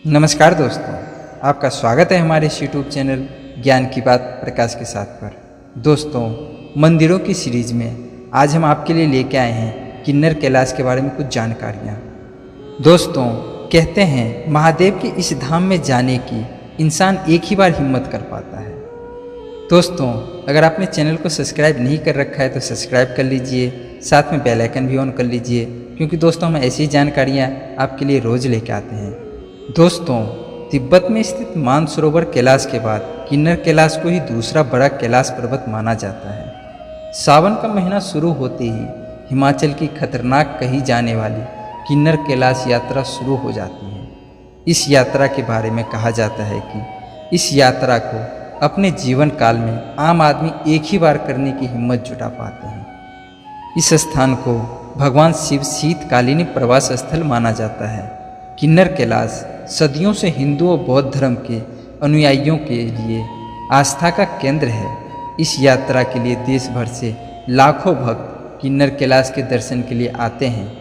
नमस्कार दोस्तों, आपका स्वागत है हमारे इस यूट्यूब चैनल ज्ञान की बात प्रकाश के साथ पर। दोस्तों, मंदिरों की सीरीज में आज हम आपके लिए लेके आए हैं किन्नर कैलाश के बारे में कुछ जानकारियाँ। दोस्तों, कहते हैं महादेव के इस धाम में जाने की इंसान एक ही बार हिम्मत कर पाता है। दोस्तों, अगर आपने चैनल को सब्सक्राइब नहीं कर रखा है तो सब्सक्राइब कर लीजिए, साथ में बेल आइकन भी ऑन कर लीजिए, क्योंकि दोस्तों हम ऐसी जानकारियाँ आपके लिए रोज़ लेके आते हैं। दोस्तों, तिब्बत में स्थित मानसरोवर कैलाश के बाद किन्नर कैलाश को ही दूसरा बड़ा कैलाश पर्वत माना जाता है। सावन का महीना शुरू होते ही हिमाचल की खतरनाक कही जाने वाली किन्नर कैलाश यात्रा शुरू हो जाती है। इस यात्रा के बारे में कहा जाता है कि इस यात्रा को अपने जीवन काल में आम आदमी एक ही बार करने की हिम्मत जुटा पाते हैं। इस स्थान को भगवान शिव शीतकालीन प्रवास स्थल माना जाता है। किन्नर कैलाश सदियों से हिंदू और बौद्ध धर्म के अनुयायियों के लिए आस्था का केंद्र है। इस यात्रा के लिए देश भर से लाखों भक्त किन्नर कैलाश के दर्शन के लिए आते हैं।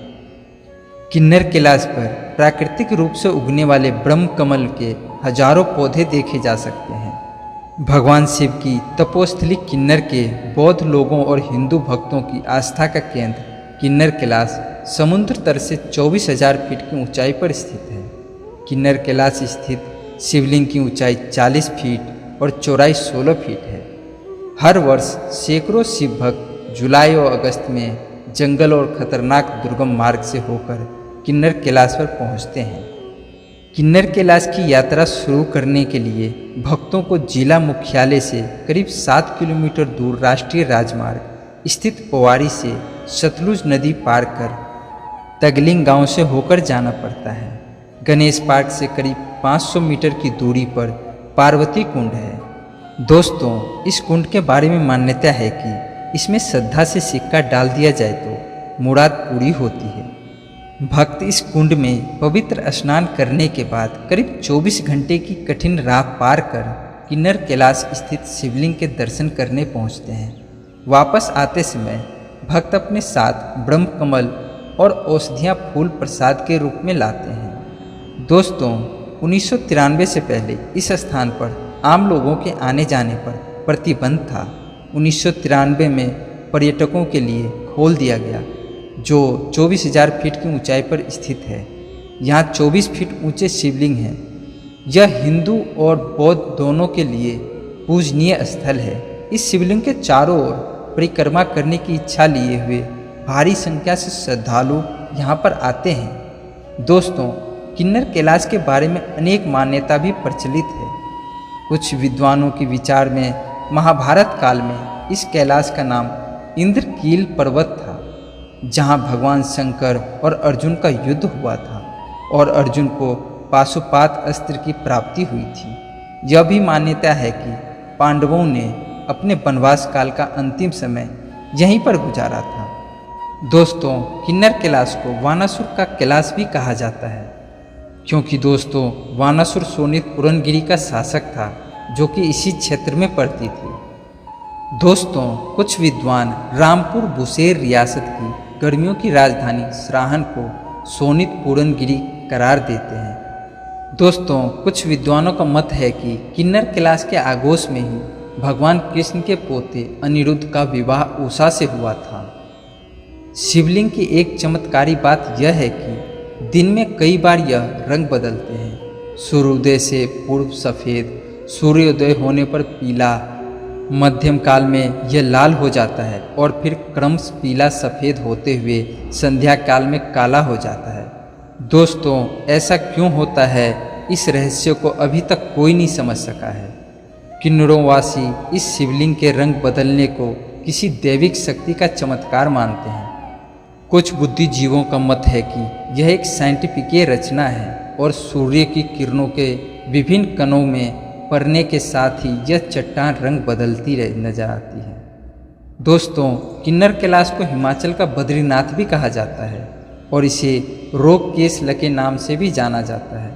किन्नर कैलाश पर प्राकृतिक रूप से उगने वाले ब्रह्म कमल के हजारों पौधे देखे जा सकते हैं। भगवान शिव की तपोस्थली किन्नर के बौद्ध लोगों और हिंदू भक्तों की आस्था का केंद्र किन्नर कैलाश समुद्र तल से 24,000 फीट की ऊंचाई पर स्थित है। किन्नर कैलाश स्थित शिवलिंग की ऊंचाई 40 फीट और चौड़ाई 16 फीट है। हर वर्ष सैकड़ों शिव भक्त जुलाई और अगस्त में जंगल और खतरनाक दुर्गम मार्ग से होकर किन्नर कैलाश पर पहुंचते हैं। किन्नर कैलाश की यात्रा शुरू करने के लिए भक्तों को जिला मुख्यालय से करीब 7 किलोमीटर दूर राष्ट्रीय राजमार्ग स्थित पोवारी से सतलुज नदी पार कर तगलिंग गांव से होकर जाना पड़ता है। गणेश पार्क से करीब 500 मीटर की दूरी पर पार्वती कुंड है। दोस्तों, इस कुंड के बारे में मान्यता है कि इसमें श्रद्धा से सिक्का डाल दिया जाए तो मुराद पूरी होती है। भक्त इस कुंड में पवित्र स्नान करने के बाद करीब 24 घंटे की कठिन राह पार कर किन्नर कैलाश स्थित शिवलिंग के दर्शन करने पहुंचते हैं। वापस आते समय भक्त अपने साथ ब्रह्म कमल और औषधियाँ फूल प्रसाद के रूप में लाते हैं। दोस्तों, 1993 से पहले इस स्थान पर आम लोगों के आने जाने पर प्रतिबंध था। 1993 में पर्यटकों के लिए खोल दिया गया, जो 24,000 फीट की ऊंचाई पर स्थित है। यहाँ 24 फीट ऊंचे शिवलिंग हैं। यह हिंदू और बौद्ध दोनों के लिए पूजनीय स्थल है। इस शिवलिंग के चारों ओर परिक्रमा करने की इच्छा लिए हुए भारी संख्या से श्रद्धालु यहाँ पर आते हैं। दोस्तों, किन्नर कैलाश के बारे में अनेक मान्यता भी प्रचलित है। कुछ विद्वानों के विचार में महाभारत काल में इस कैलाश का नाम इंद्रकील पर्वत था, जहाँ भगवान शंकर और अर्जुन का युद्ध हुआ था और अर्जुन को पाशुपात अस्त्र की प्राप्ति हुई थी। यह भी मान्यता है कि पांडवों ने अपने वनवास काल का अंतिम समय यहीं पर गुजारा था। दोस्तों, किन्नर कैलाश को वानासुर का कैलाश भी कहा जाता है, क्योंकि दोस्तों वानासुर शोणित पूरनगिरी का शासक था, जो कि इसी क्षेत्र में पड़ती थी। दोस्तों, कुछ विद्वान रामपुर बुशेर रियासत की गर्मियों की राजधानी सराहन को शोणित पूरनगिरी करार देते हैं। दोस्तों, कुछ विद्वानों का मत है कि किन्नर कैलाश के आगोश में ही भगवान कृष्ण के पोते अनिरुद्ध का विवाह उषा से हुआ था। शिवलिंग की एक चमत्कारी बात यह है कि दिन में कई बार यह रंग बदलते हैं। सूर्योदय से पूर्व सफ़ेद, सूर्योदय होने पर पीला, मध्यम काल में यह लाल हो जाता है और फिर क्रमश पीला सफ़ेद होते हुए संध्या काल में काला हो जाता है। दोस्तों, ऐसा क्यों होता है, इस रहस्य को अभी तक कोई नहीं समझ सका है। किन्नरों-वासी इस शिवलिंग के रंग बदलने को किसी दैविक शक्ति का चमत्कार मानते हैं। कुछ बुद्धिजीवों का मत है कि यह एक साइंटिफिक रचना है और सूर्य की किरणों के विभिन्न कणों में पड़ने के साथ ही यह चट्टान रंग बदलती नजर आती है। दोस्तों, किन्नर कैलाश को हिमाचल का बद्रीनाथ भी कहा जाता है और इसे रोगकेशल के नाम से भी जाना जाता है।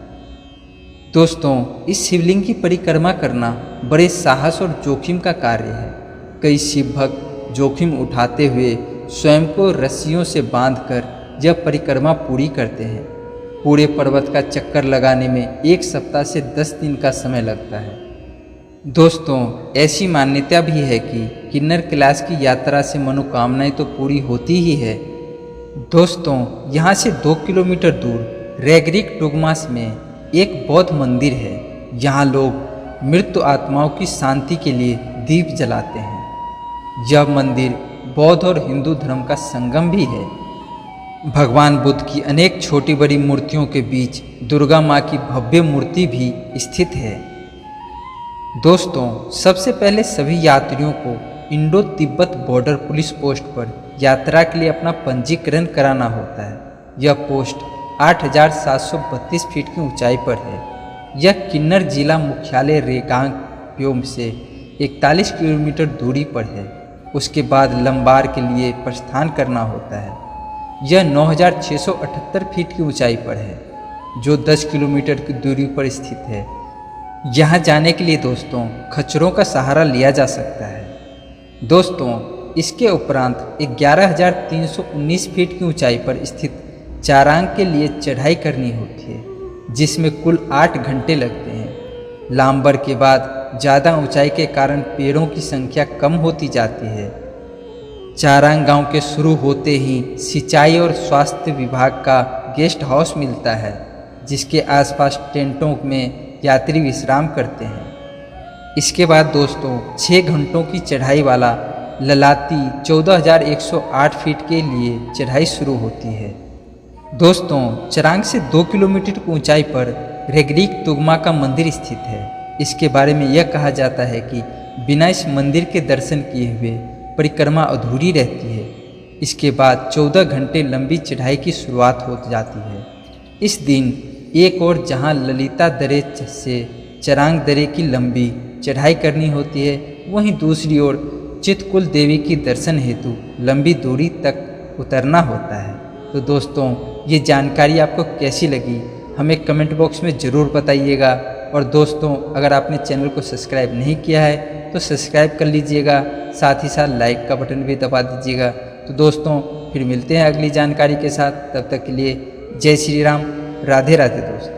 दोस्तों, इस शिवलिंग की परिक्रमा करना बड़े साहस और जोखिम का कार्य है। कई शिव भक्त जोखिम उठाते हुए स्वयं को रस्सियों से बांधकर यह परिक्रमा पूरी करते हैं। पूरे पर्वत का चक्कर लगाने में 1 सप्ताह से 10 दिन का समय लगता है। दोस्तों, ऐसी मान्यता भी है कि किन्नर कैलाश की यात्रा से मनोकामनाएं तो पूरी होती ही है। दोस्तों, यहाँ से 2 किलोमीटर दूर रेगरिक डुगमास में एक बौद्ध मंदिर है। यहाँ लोग मृत्यु आत्माओं की शांति के लिए दीप जलाते हैं। यह मंदिर बौद्ध और हिंदू धर्म का संगम भी है। भगवान बुद्ध की अनेक छोटी बड़ी मूर्तियों के बीच दुर्गा माँ की भव्य मूर्ति भी स्थित है। दोस्तों, सबसे पहले सभी यात्रियों को Indo Tibet border police post पर यात्रा के लिए अपना पंजीकरण कराना होता है। यह पोस्ट 8,732 फीट की ऊंचाई पर है। यह किन्नर जिला मुख्यालय रेगांग प्योम से 41 किलोमीटर दूरी पर है। उसके बाद लंबार के लिए प्रस्थान करना होता है। यह 9,678 फीट की ऊंचाई पर है, जो 10 किलोमीटर की दूरी पर स्थित है। यहाँ जाने के लिए दोस्तों खच्चरों का सहारा लिया जा सकता है। दोस्तों, इसके उपरांत 11,319 फीट की ऊंचाई पर स्थित चारांग के लिए चढ़ाई करनी होती है, जिसमें कुल 8 घंटे लगते हैं। लाम्बर के बाद ज़्यादा ऊंचाई के कारण पेड़ों की संख्या कम होती जाती है। चारांग गांव के शुरू होते ही सिंचाई और स्वास्थ्य विभाग का गेस्ट हाउस मिलता है, जिसके आसपास टेंटों में यात्री विश्राम करते हैं। इसके बाद दोस्तों 6 घंटों की चढ़ाई वाला ललाती 14,108 फीट के लिए चढ़ाई शुरू होती है। दोस्तों, चारांग से 2 किलोमीटर की ऊंचाई पर रेगरिक तुगमा का मंदिर स्थित है। इसके बारे में यह कहा जाता है कि बिना इस मंदिर के दर्शन किए हुए परिक्रमा अधूरी रहती है। इसके बाद 14 घंटे लंबी चढ़ाई की शुरुआत हो जाती है। इस दिन एक और जहां ललिता दरे से चारांग दरे की लंबी चढ़ाई करनी होती है, वहीं दूसरी ओर चितकुल देवी की दर्शन हेतु लंबी दूरी तक उतरना होता है। तो दोस्तों, ये जानकारी आपको कैसी लगी हमें कमेंट बॉक्स में ज़रूर बताइएगा। और दोस्तों, अगर आपने चैनल को सब्सक्राइब नहीं किया है तो सब्सक्राइब कर लीजिएगा, साथ ही साथ लाइक का बटन भी दबा दीजिएगा। तो दोस्तों, फिर मिलते हैं अगली जानकारी के साथ। तब तक के लिए जय श्री राम, राधे राधे दोस्तों।